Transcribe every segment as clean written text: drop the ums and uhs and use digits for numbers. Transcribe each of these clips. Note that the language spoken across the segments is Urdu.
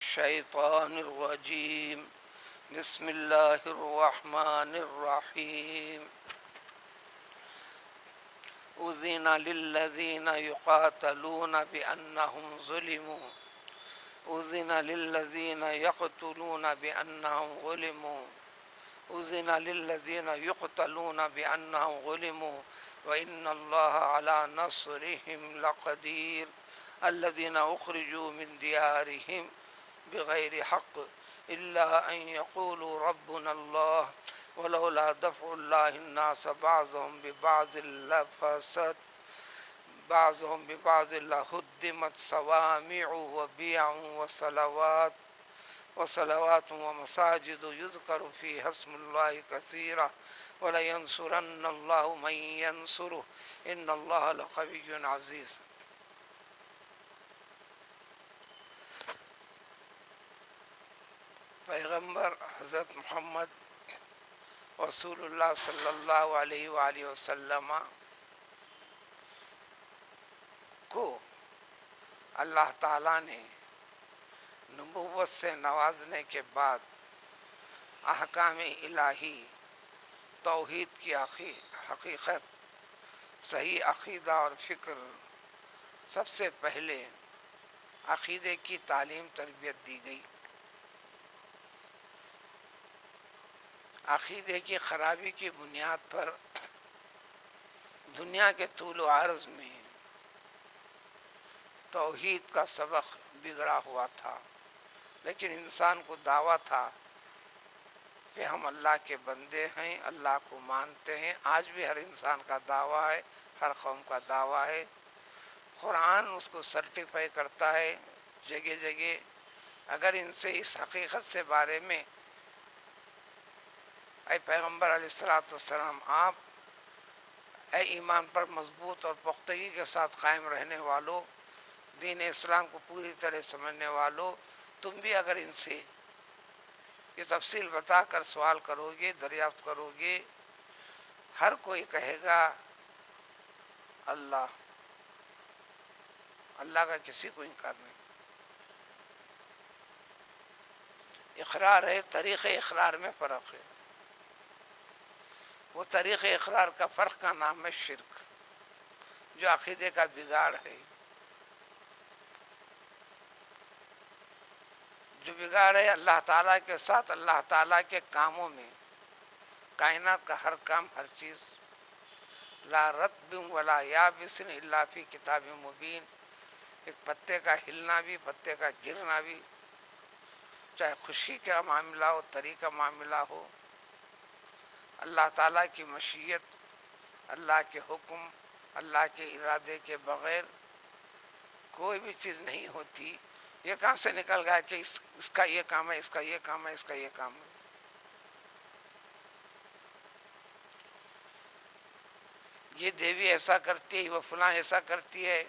الشيطان الرجيم بسم الله الرحمن الرحيم أذن للذين يقاتلون بأنهم ظلموا أذن للذين يقتلون بأنهم ظلموا أذن للذين يقتلون بأنهم ظلموا وإن الله على نصرهم لقدير الذين أخرجوا من ديارهم بغير حق إلا أن يقولوا ربنا الله ولولا دفع الله الناس بعضهم ببعض لفسدت بعضهم ببعض لهدمت صوامع وبيع وصلوات ومساجد يذكر فيها اسم الله كثيرا ولينصرن الله من ينصره إن الله لقوي عزيز. پیغمبر حضرت محمد رسول اللہ صلی اللہ علیہ وآلہ وسلم کو اللہ تعالیٰ نے نبوت سے نوازنے کے بعد احکام الہی، توحید کی حقیقت، صحیح عقیدہ اور فکر، سب سے پہلے عقیدے کی تعلیم تربیت دی گئی. عقیدے کی خرابی کی بنیاد پر دنیا کے طول و عرض میں توحید کا سبق بگڑا ہوا تھا، لیکن انسان کو دعویٰ تھا کہ ہم اللہ کے بندے ہیں، اللہ کو مانتے ہیں. آج بھی ہر انسان کا دعویٰ ہے، ہر قوم کا دعویٰ ہے. قرآن اس کو سرٹیفائی کرتا ہے جگہ جگہ. اگر ان سے اس حقیقت سے بارے میں اے پیغمبر علیہ السلام، آپ اے ایمان پر مضبوط اور پختگی کے ساتھ قائم رہنے والوں، دین اسلام کو پوری طرح سمجھنے والوں، تم بھی اگر ان سے یہ تفصیل بتا کر سوال کرو گے، دریافت کرو گے، ہر کوئی کہے گا اللہ کا کسی کو انکار نہیں. اقرار ہے، طریق اقرار میں فرق ہے. وہ طریق اقرار کا فرق کا نام ہے شرک، جو عقیدے کا بگاڑ ہے. جو بگاڑ ہے اللہ تعالیٰ کے ساتھ، اللہ تعالیٰ کے کاموں میں، کائنات کا ہر کام، ہر چیز، لا رطب ولا یابس الا فی کتاب مبین. ایک پتے کا ہلنا بھی، پتے کا گرنا بھی، چاہے خوشی کا معاملہ ہو، طریقہ معاملہ ہو، اللہ تعالیٰ کی مشیت، اللہ کے حکم، اللہ کے ارادے کے بغیر کوئی بھی چیز نہیں ہوتی. یہ کہاں سے نکل گیا کہ اس کا یہ کام ہے، اس کا یہ کام ہے، اس کا یہ کام ہے. یہ دیوی ایسا کرتی ہے، وہ فلاں ایسا کرتی ہے،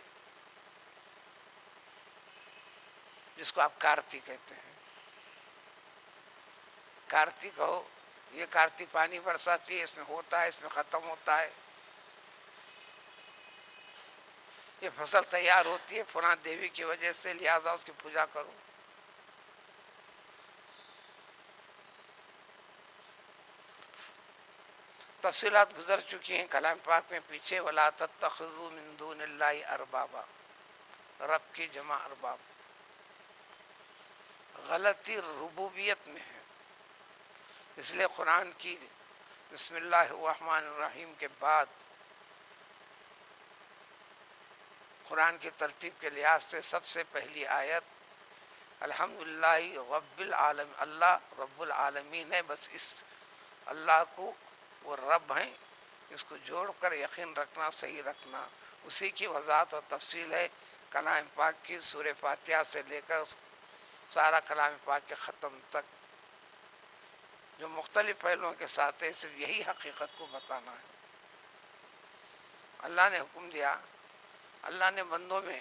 جس کو آپ کارتی کہتے ہیں. کارتی کہو، یہ کارتی پانی برساتی ہے، اس میں ہوتا ہے، اس میں ختم ہوتا ہے. یہ فصل تیار ہوتی ہے فلاں دیوی کی وجہ سے، لہذا اس کی پوجا کرو. تفصیلات گزر چکی ہیں کلام پاک میں پیچھے. وَلَا تَتَّخِذُوا مِن دُونِ اللَّهِ أَرْبَابًا، رب کی جمع ارباب. غلطی ربوبیت میں ہے. اس لیے قرآن کی بسم اللہ الرحمن الرحیم کے بعد قرآن کی ترتیب کے لحاظ سے سب سے پہلی آیت الحمدللہ رب العالمین، اللہ رب العالمین ہے. بس اس اللہ کو وہ رب ہیں، اس کو جوڑ کر یقین رکھنا، صحیح رکھنا. اسی کی وضاحت اور تفصیل ہے کلام پاک کی. سورہ فاتحہ سے لے کر سارا کلام پاک کے ختم تک جو مختلف پہلوؤں کے ساتھ ہے، صرف یہی حقیقت کو بتانا ہے. اللہ نے حکم دیا، اللہ نے بندوں میں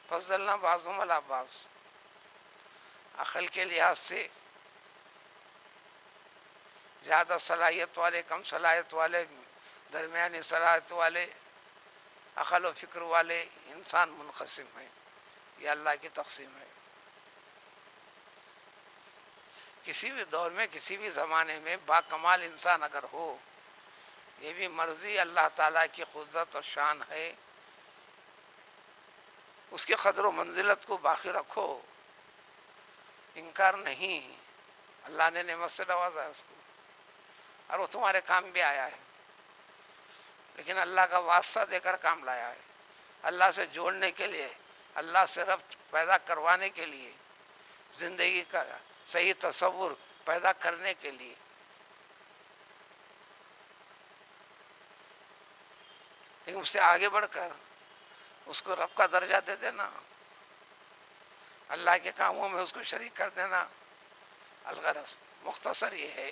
فضلنا بعضهم علی بعض، عقل کے لحاظ سے زیادہ صلاحیت والے، کم صلاحیت والے، درمیانی صلاحیت والے، عقل و فکر والے انسان منقسم ہیں. یہ اللہ کی تقسیم ہے. کسی بھی دور میں کسی بھی زمانے میں باکمال انسان اگر ہو، یہ بھی مرضی اللہ تعالیٰ کی قدرت اور شان ہے، اس کی قدر و منزلت کو باقی رکھو، انکار نہیں۔ اللہ نے نعمت سے نوازا ہے اس کو، اور وہ تمہارے کام بھی آیا ہے، لیکن اللہ کا واسطہ دے کر کام لایا ہے، اللہ سے جوڑنے کے لیے، اللہ سے ربط پیدا کروانے کے لیے، زندگی کا صحیح تصور پیدا کرنے کے لیے۔ لیکن اس سے آگے بڑھ کر اس کو رب کا درجہ دے دینا، اللہ کے کاموں میں اس کو شریک کر دینا، الغرض مختصر یہ ہے،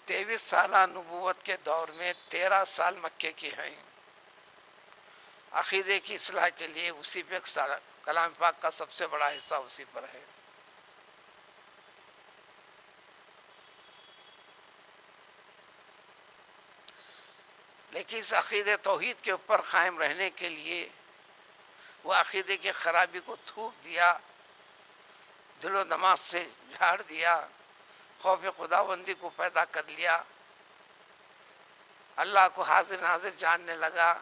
23 سالہ نبوت کے دور میں 13 سال مکے کی ہیں، عقیدے کی اصلاح کے لیے اسی پہ کلام پاک کا سب سے بڑا حصہ اسی پر ہے۔ لیکن اس عقیدے توحید کے اوپر قائم رہنے کے لیے وہ عقیدے کی خرابی کو تھوک دیا، دل و دماغ سے جھاڑ دیا، خوف خداوندی کو پیدا کر لیا، اللہ کو حاضر ناظر جاننے لگا۔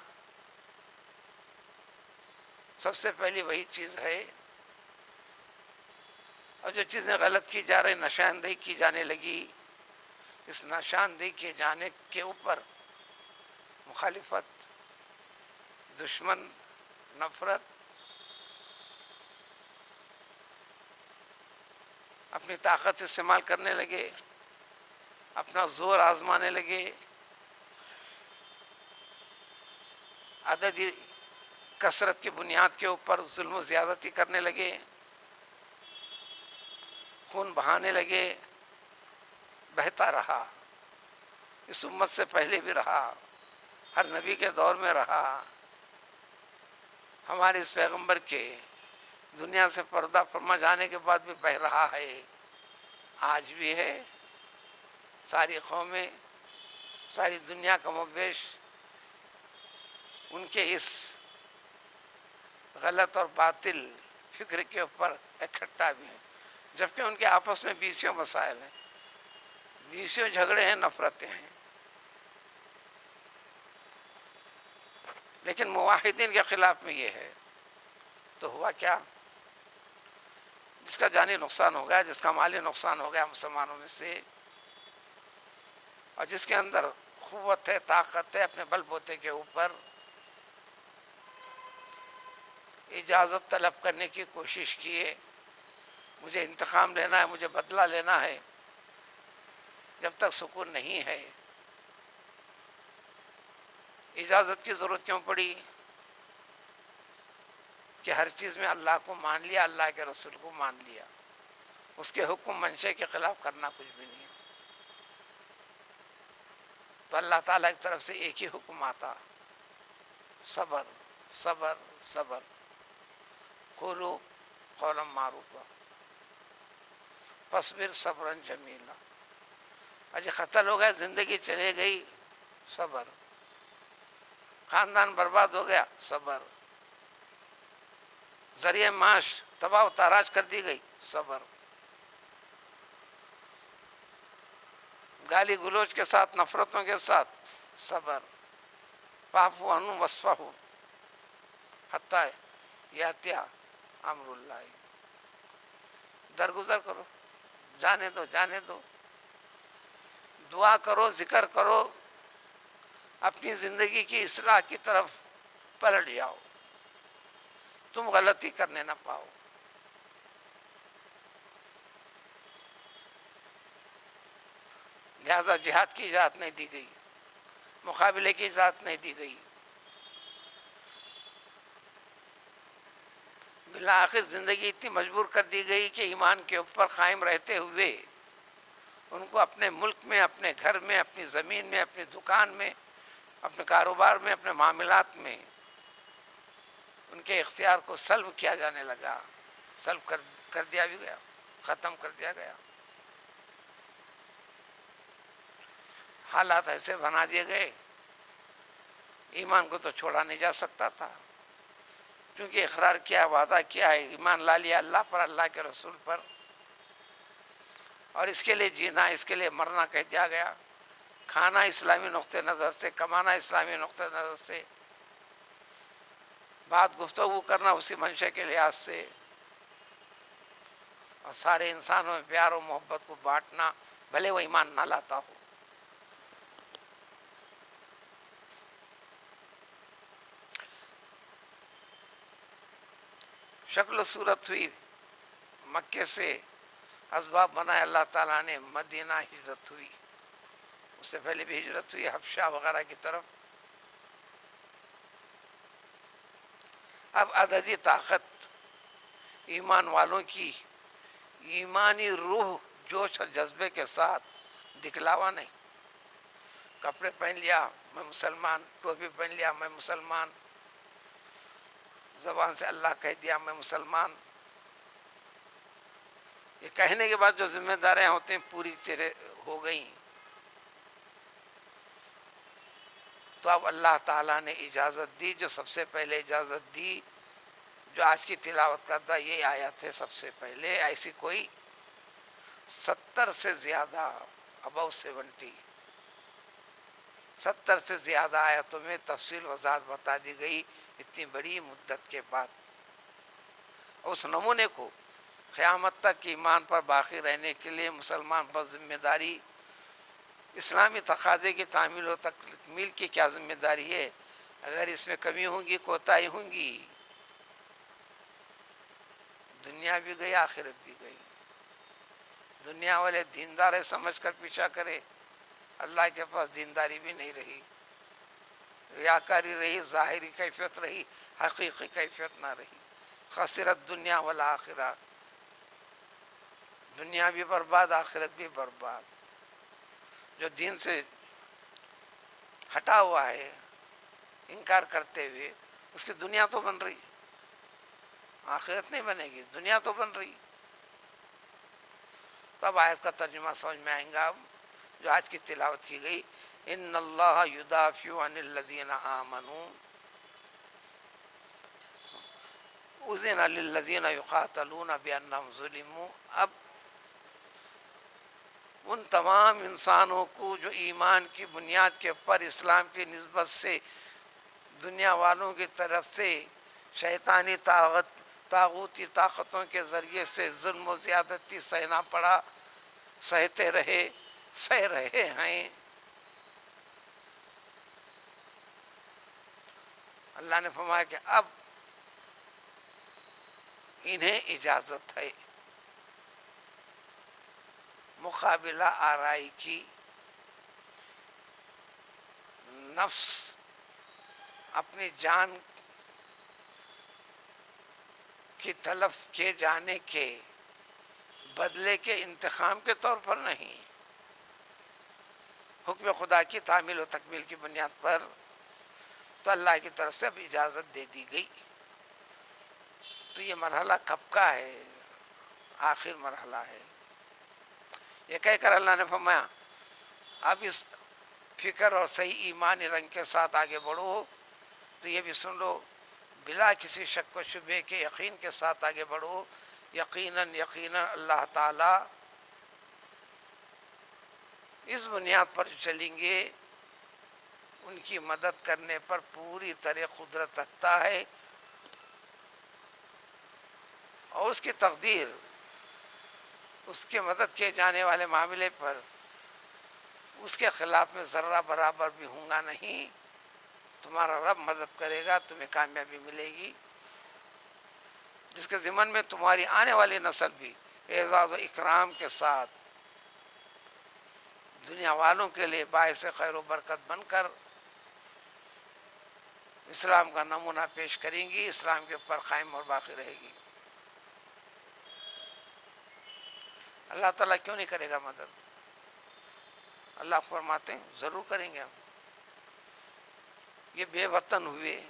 سب سے پہلی وہی چیز ہے، اور جو چیزیں غلط کی جا رہی، نشاندہی کی جانے لگی، اس نشاندہی کے جانے کے اوپر مخالفت، دشمن، نفرت، اپنی طاقت استعمال کرنے لگے، اپنا زور آزمانے لگے، عددی کثرت کی بنیاد کے اوپر ظلم و زیادتی کرنے لگے، خون بہانے لگے، بہتا رہا، اس امت سے پہلے بھی رہا، ہر نبی کے دور میں رہا، ہمارے اس پیغمبر کے دنیا سے پردہ فرما جانے کے بعد بھی بہہ رہا ہے، آج بھی ہے۔ ساری قومیں، ساری دنیا کا مبیش ان کے اس غلط اور باطل فکر کے اوپر اکٹھا بھی ہیں، جبکہ ان کے آپس میں بیسیوں مسائل ہیں، بیسیوں جھگڑے ہیں، نفرتیں ہیں، لیکن موحدین کے خلاف میں یہ ہے۔ تو ہوا کیا؟ جس کا جانی نقصان ہو گیا، جس کا مالی نقصان ہو گیا مسلمانوں میں سے، اور جس کے اندر قوت ہے، طاقت ہے، اپنے بل بوتے کے اوپر اجازت طلب کرنے کی کوشش کیے، مجھے انتقام لینا ہے، مجھے بدلہ لینا ہے، جب تک سکون نہیں ہے، اجازت کی ضرورت کیوں پڑی؟ کہ ہر چیز میں اللہ کو مان لیا، اللہ کے رسول کو مان لیا، اس کے حکم منشے کے خلاف کرنا کچھ بھی نہیں۔ تو اللہ تعالیٰ کی طرف سے ایک ہی حکم آتا، صبر صبر صبر، قولوا قولا معروفا فاصبر صبرا جمیلا۔ اجی قتل ہو گیا، زندگی چلے گئی، صبر، خاندان برباد ہو گیا، صبر، ذریعہ معاش تباہ و تاراج کر دی گئی، صبر، گالی گلوچ کے ساتھ، نفرتوں کے ساتھ، صبر، فاعفوا عنہم واصفحوا حتی یأتی امر اللہ، درگزر کرو، جانے دو، جانے دو، دعا کرو، ذکر کرو، اپنی زندگی کی اصلاح کی طرف پلٹ جاؤ، تم غلطی کرنے نہ پاؤ۔ لہذا جہاد کی اجازت نہیں دی گئی، مقابلے کی اجازت نہیں دی گئی، بالآخر زندگی اتنی مجبور کر دی گئی کہ ایمان کے اوپر قائم رہتے ہوئے ان کو اپنے ملک میں، اپنے گھر میں، اپنی زمین میں، اپنی دکان میں، اپنے کاروبار میں، اپنے معاملات میں ان کے اختیار کو سلب کیا جانے لگا، سلب کر دیا بھی گیا، ختم کر دیا گیا۔ حالات ایسے بنا دیے گئے، ایمان کو تو چھوڑا نہیں جا سکتا تھا، کیونکہ اقرار کیا، وعدہ کیا ہے، ایمان لا لیا اللہ پر، اللہ کے رسول پر، اور اس کے لیے جینا، اس کے لیے مرنا کہہ دیا گیا. کھانا اسلامی نقطۂ نظر سے، کمانا اسلامی نقطۂ نظر سے، بات گفتگو کرنا اسی منشے کے لحاظ سے، اور سارے انسانوں میں پیار و محبت کو بانٹنا بھلے وہ ایمان نہ لاتا ہو. شکل و صورت ہوئی مکے سے، اسباب بنائے اللہ تعالیٰ نے، مدینہ ہجرت ہوئی. اس سے پہلے بھی ہجرت ہوئی حبشہ وغیرہ کی طرف. اب عددی طاقت ایمان والوں کی ایمانی روح جوش اور جذبے کے ساتھ، دکھلاوا نہیں. کپڑے پہن لیا میں مسلمان، ٹوپی پہن لیا میں مسلمان، زبان سے اللہ کہہ دیا میں مسلمان. یہ کہنے کے بعد جو ذمہ داریاں ہوتی ہیں پوری چیرے ہو گئیں. تو اب اللہ تعالیٰ نے اجازت دی، جو سب سے پہلے اجازت دی، جو آج کی تلاوت کرتا یہ آیت ہے سب سے پہلے. ایسی کوئی 70 سے زیادہ، ابو 70 سے زیادہ آیتوں میں تفصیل وضاحت بتا دی گئی اتنی بڑی مدت کے بعد. اس نمونے کو قیامت تک ایمان پر باقی رہنے کے لیے مسلمان پر ذمہ داری، اسلامی تقاضے کی تعمیل و تکمیل کی کیا ذمہ داری ہے. اگر اس میں کمی ہوں گی، کوتاہی ہوں گی، دنیا بھی گئی آخرت بھی گئی. دنیا والے دیندار ہے سمجھ کر پیچھا کرے، اللہ کے پاس دینداری بھی نہیں رہی، ریاکاری رہی، ظاہری کیفیت رہی، حقیقی کیفیت نہ رہی. خسرت دنیا والآخرہ، دنیا بھی برباد آخرت بھی برباد. جو دین سے ہٹا ہوا ہے انکار کرتے ہوئے، اس کی دنیا تو بن رہی، آخرت نہیں بنے گی، دنیا تو بن رہی. تب آیت کا ترجمہ سمجھ میں آئیں گا جو آج کی تلاوت کی گئی. ان اللہ یدافع عن الذین آمنوا اذن للذین یقاتلون بانہم ظلموا. اب ان تمام انسانوں کو جو ایمان کی بنیاد کے اوپر اسلام کی نسبت سے دنیا والوں کی طرف سے شیطانی طاغوتی طاقتوں کے ذریعے سے ظلم و زیادتی سہنا پڑا، سہتے رہے، سہ رہے ہیں. اللہ نے فرمایا کہ اب انہیں اجازت ہے مقابلہ آرائی کی، نفس اپنی جان کی تلف کیے جانے کے بدلے کے انتقام کے طور پر نہیں، حکم خدا کی تعمیل و تکمیل کی بنیاد پر. تو اللہ کی طرف سے اب اجازت دے دی گئی. تو یہ مرحلہ کب کا ہے؟ آخر مرحلہ ہے. یہ کہہ کر اللہ نے فرمایا اب اس فکر اور صحیح ایمانی رنگ کے ساتھ آگے بڑھو. تو یہ بھی سن لو، بلا کسی شک و شبے کے یقین کے ساتھ آگے بڑھو. یقیناً اللہ تعالیٰ اس بنیاد پر چلیں گے، ان کی مدد کرنے پر پوری طرح قدرت رکھتا ہے، اور اس کی تقدیر، اس کے مدد کیے جانے والے معاملے پر اس کے خلاف میں ذرہ برابر بھی ہوں گا نہیں. تمہارا رب مدد کرے گا، تمہیں کامیابی ملے گی، جس کے ضمن میں تمہاری آنے والی نسل بھی اعزاز و اکرام کے ساتھ دنیا والوں کے لیے باعث خیر و برکت بن کر اسلام کا نمونہ پیش کریں گی، اسلام کے اوپر قائم اور باقی رہے گی. اللہ تعالیٰ کیوں نہیں کرے گا مدد؟ اللہ فرماتے ہیں ضرور کریں گے ہم. یہ بے وطن ہوئے،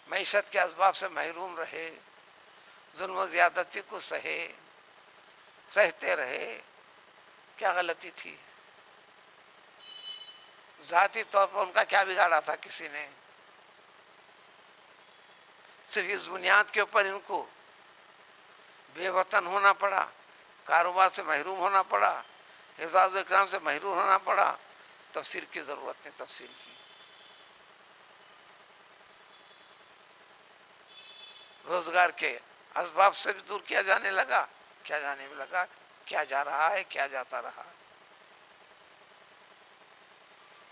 معیشت کے اسباب سے محروم رہے، ظلم و زیادتی کو سہتے رہے، کیا غلطی تھی؟ ذاتی طور پر ان کا کیا بگاڑا تھا کسی نے؟ صرف اس بنیاد کے اوپر ان کو بے وطن ہونا پڑا، کاروبار سے محروم ہونا پڑا، اعزاز و اکرام سے محروم ہونا پڑا، تفسیر کی ضرورت نہیں تفسیر کی. روزگار کے اسباب سے بھی دور کیا جانے لگا، کیا جانے میں لگا، کیا جا رہا ہے، کیا جاتا رہا.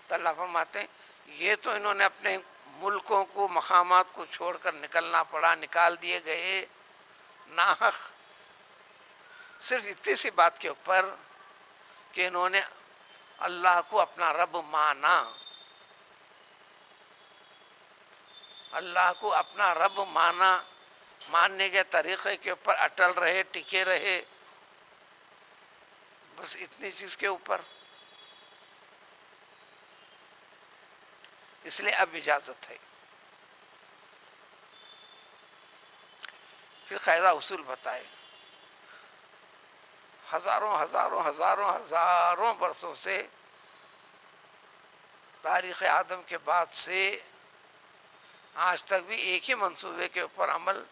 تو اللہ فرماتے ہیں یہ تو انہوں نے اپنے ملکوں کو، مقامات کو چھوڑ کر نکلنا پڑا، نکال دیے گئے ناحق، صرف اتنی سی بات کے اوپر کہ انہوں نے اللہ کو اپنا رب مانا، اللہ کو اپنا رب مانا، ماننے کے طریقے کے اوپر اٹل رہے، ٹکے رہے، بس اتنی چیز کے اوپر. اس لیے اب اجازت ہے. پھر قاعدہ اصول بتائے. ہزاروں ہزاروں ہزاروں ہزاروں برسوں سے، تاریخ آدم کے بعد سے آج تک بھی ایک ہی منصوبے کے اوپر عمل،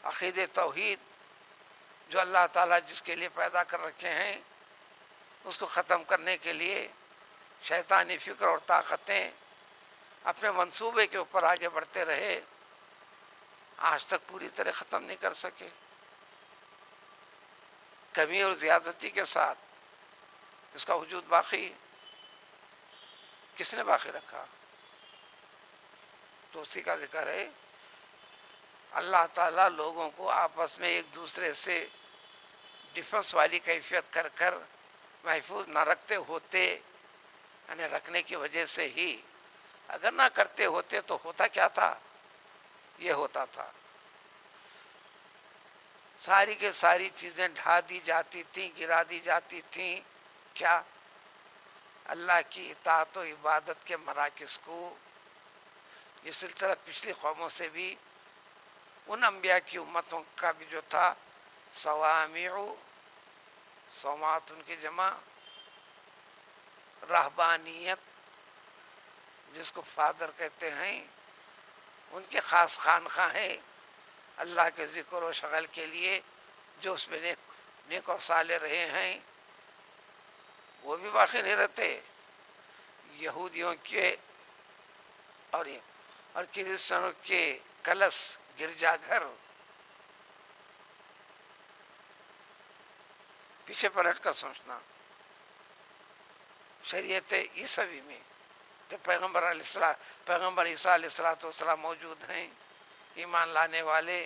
عقید توحید جو اللہ تعالیٰ جس کے لیے پیدا کر رکھے ہیں اس کو ختم کرنے کے لیے شیطانی فکر اور طاقتیں اپنے منصوبے کے اوپر آگے بڑھتے رہے، آج تک پوری طرح ختم نہیں کر سکے. کمی اور زیادتی کے ساتھ اس کا وجود باقی، کس نے باقی رکھا؟ تو اسی کا ذکر ہے. اللہ تعالیٰ لوگوں کو آپس میں ایک دوسرے سے ڈیفنس والی کیفیت کر کر محفوظ نہ رکھتے ہوتے، یعنی رکھنے کی وجہ سے ہی، اگر نہ کرتے ہوتے تو ہوتا کیا تھا؟ یہ ہوتا تھا ساری کے ساری چیزیں ڈھا دی جاتی تھیں، گرا دی جاتی تھیں. کیا؟ اللہ کی اطاعت و عبادت کے مراکز کو. یہ سلسلہ پچھلی قوموں سے بھی، ان انبیاء کی امتوں کا بھی جو تھا، صوامع، صومات ان کی جمع، رہبانیت جس کو فادر کہتے ہیں، ان کے خاص خانقاہ ہیں اللہ کے ذکر و شغل کے لیے، جو اس میں نیک اور صالح رہے ہیں وہ بھی باقی نہیں رہتے. یہودیوں کے اور کرسچنوں کے کلس، گرجا گھر، پیچھے پلٹ کر سوچنا. شریعت عیسوی میں جب پیغمبر عیسیٰ علیہ السلام موجود ہیں، ایمان لانے والے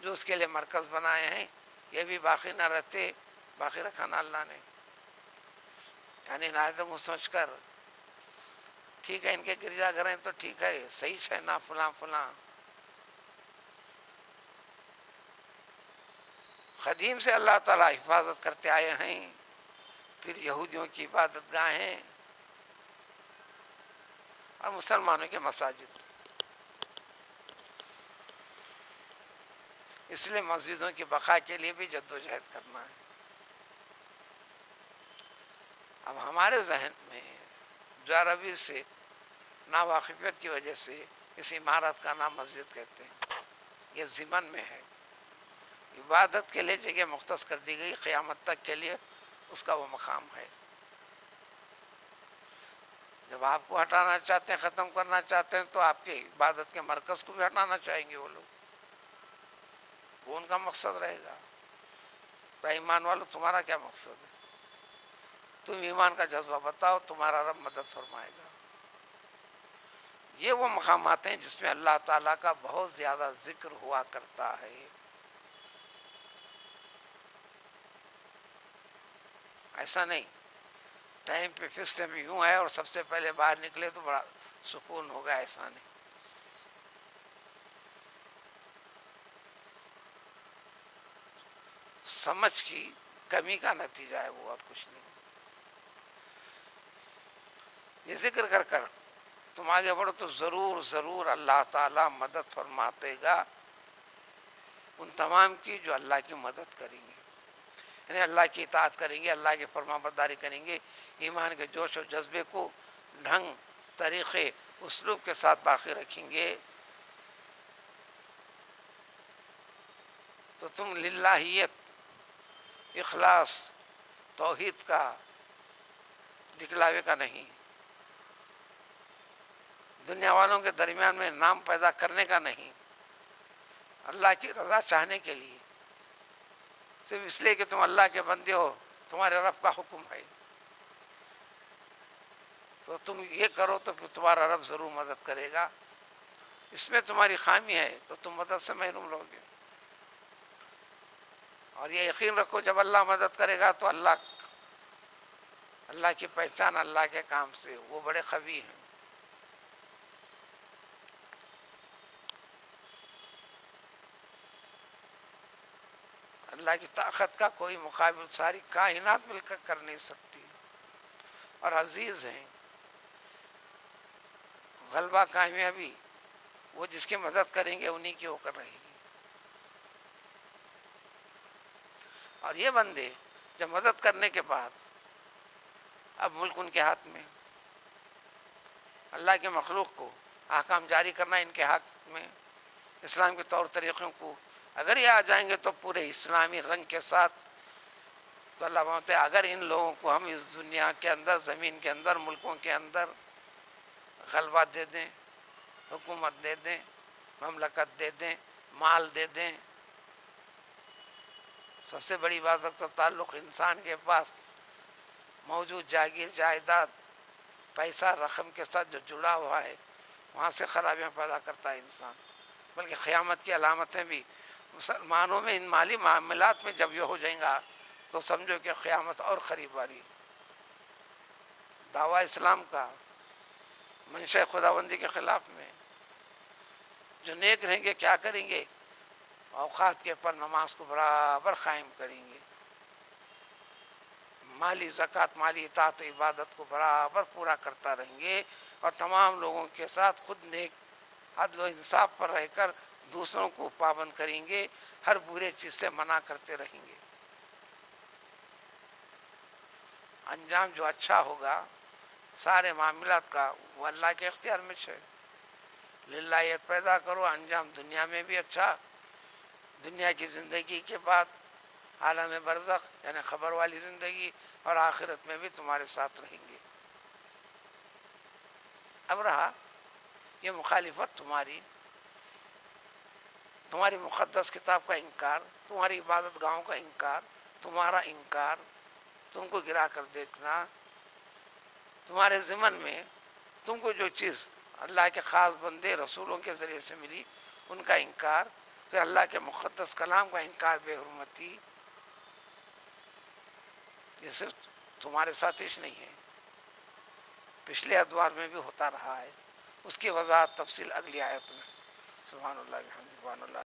جو اس کے لیے مرکز بنائے ہیں، یہ بھی باقی نہ رہتے، باقی رکھا نہ اللہ نے. یعنی نایتوں کو سوچ کر ٹھیک ہے ان کے گرجا گھر ہیں تو ٹھیک ہے، صحیح ہے نہ فلاں فلاں. قدیم سے اللہ تعالیٰ حفاظت کرتے آئے ہیں. پھر یہودیوں کی عبادت گاہیں اور مسلمانوں کے مساجد. اس لیے مسجدوں کی بقا کے لیے بھی جد و جہد کرنا ہے. اب ہمارے ذہن میں جو عربی سے ناواقفیت کی وجہ سے اس عمارت کا نام مسجد کہتے ہیں، یہ ضمن میں ہے. عبادت کے لیے جگہ مختص کر دی گئی، قیامت تک کے لیے اس کا وہ مقام ہے. جب آپ کو ہٹانا چاہتے ہیں، ختم کرنا چاہتے ہیں، تو آپ کے عبادت کے مرکز کو بھی ہٹانا چاہیں گے وہ لوگ. وہ ان کا مقصد رہے گا. تو ایمان والو تمہارا کیا مقصد ہے؟ تم ایمان کا جذبہ بتاؤ، تمہارا رب مدد فرمائے گا. یہ وہ مقامات ہیں جس میں اللہ تعالیٰ کا بہت زیادہ ذکر ہوا کرتا ہے. ایسا نہیں ٹائم پہ فکس ٹائم یوں ہے اور سب سے پہلے باہر نکلے تو بڑا سکون ہوگا، ایسا نہیں. سمجھ کی کمی کا نتیجہ ہے وہ، اور کچھ نہیں. یہ ذکر کر کر تم آگے بڑھو تو ضرور ضرور اللہ تعالیٰ مدد فرماتے گا ان تمام کی جو اللہ کی مدد کریں گے، یعنی اللہ کی اطاعت کریں گے، اللہ کی فرما برداری کریں گے، ایمان کے جوش و جذبے کو ڈھنگ، طریقے، اسلوب کے ساتھ باقی رکھیں گے. تو تم للہیت، اخلاص، توحید کا دکھلاوے کا نہیں، دنیا والوں کے درمیان میں نام پیدا کرنے کا نہیں، اللہ کی رضا چاہنے کے لیے، صرف اس لیے کہ تم اللہ کے بندے ہو، تمہارے رب کا حکم ہے، تو تم یہ کرو تو پھر تمہارا رب ضرور مدد کرے گا. اس میں تمہاری خامی ہے تو تم مدد سے محروم رہو گے. اور یہ یقین رکھو جب اللہ مدد کرے گا تو اللہ کی پہچان اللہ کے کام سے، وہ بڑے قوی ہیں. اللہ کی طاقت کا کوئی مقابل ساری کائنات مل کر نہیں سکتی، اور عزیز ہیں. غلبہ کامیابی وہ جس کی مدد کریں گے انہی کی ہو کر رہے گی. اور یہ بندے جب مدد کرنے کے بعد اب ملک ان کے ہاتھ میں، اللہ کے مخلوق کو احکام جاری کرنا ان کے حق میں، اسلام کے طور طریقوں کو اگر یہ آ جائیں گے تو پورے اسلامی رنگ کے ساتھ، تو اللہ بولتے ہیں اگر ان لوگوں کو ہم اس دنیا کے اندر، زمین کے اندر، ملکوں کے اندر غلبہ دے دیں، حکومت دے دیں، مملکت دے دیں، مال دے دیں. سب سے بڑی بات کا تعلق انسان کے پاس موجود جاگیر، جائیداد، پیسہ، رقم کے ساتھ جو جڑا ہوا ہے، وہاں سے خرابیاں پیدا کرتا ہے انسان. بلکہ قیامت کی علامتیں بھی مسلمانوں میں ان مالی معاملات میں جب یہ ہو جائیں گا تو سمجھو کہ قیامت اور قریب آ رہی. دعویٰ اسلام کا منشا خداوندی کے خلاف میں جو نیک رہیں گے کیا کریں گے؟ اوقات کے پر نماز کو برابر قائم کریں گے، مالی زکوٰۃ، مالی اطاعت و عبادت کو برابر پورا کرتا رہیں گے، اور تمام لوگوں کے ساتھ خود نیک، عدل و انصاف پر رہ کر دوسروں کو پابند کریں گے، ہر برے چیز سے منع کرتے رہیں گے. انجام جو اچھا ہوگا سارے معاملات کا وہ اللہ کے اختیار میں ہے. للہیت پیدا کرو، انجام دنیا میں بھی اچھا، دنیا کی زندگی کے بعد عالم برزخ یعنی خبر والی زندگی، اور آخرت میں بھی تمہارے ساتھ رہیں گے. اب رہا یہ مخالفت، تمہاری مقدس کتاب کا انکار، تمہاری عبادت گاہوں کا انکار، تمہارا انکار، تم کو گرا کر دیکھنا، تمہارے ضمن میں تم کو جو چیز اللہ کے خاص بندے رسولوں کے ذریعے سے ملی ان کا انکار، پھر اللہ کے مقدس کلام کا انکار، بے حرمتی. یہ صرف تمہارے ساتھ ہی نہیں ہے، پچھلے ادوار میں بھی ہوتا رہا ہے. اس کی وضاحت تفصیل اگلی آیت میں. سبحان اللہ، سبحان اللہ.